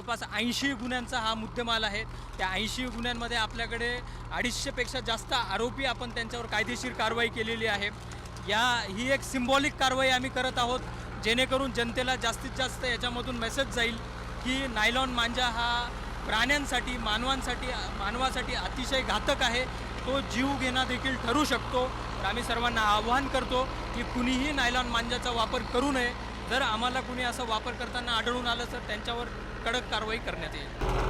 जवळपास 80 गुन्ह्यांचा हा मुद्देमाल आहे. त्या 80 गुन्ह्यांमध्ये आपल्याकडे 250पेक्षा जास्त आरोपी आपण त्यांच्यावर कायदेशीर कारवाई केलेली आहे. ही एक सिम्बॉलिक कारवाई आम्ही करत आहोत, जेणेकरून जनतेला जास्तीत जास्त याच्यामधून मेसेज जाईल की नायलॉन मांजा हा प्राण्यांसाठी मानवासाठी अतिशय घातक आहे. तो जीव घेणा देखील ठरू शकतो. तर आम्ही सर्वांना आवाहन करतो की कुणीही नायलॉन मांजाचा वापर करू नये. जर आम्हाला कुणी असं वापर करताना आढळून आलं तर त्यांच्यावर कडक कारवाई करण्यात येईल.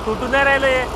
तुटून नाही राहिले.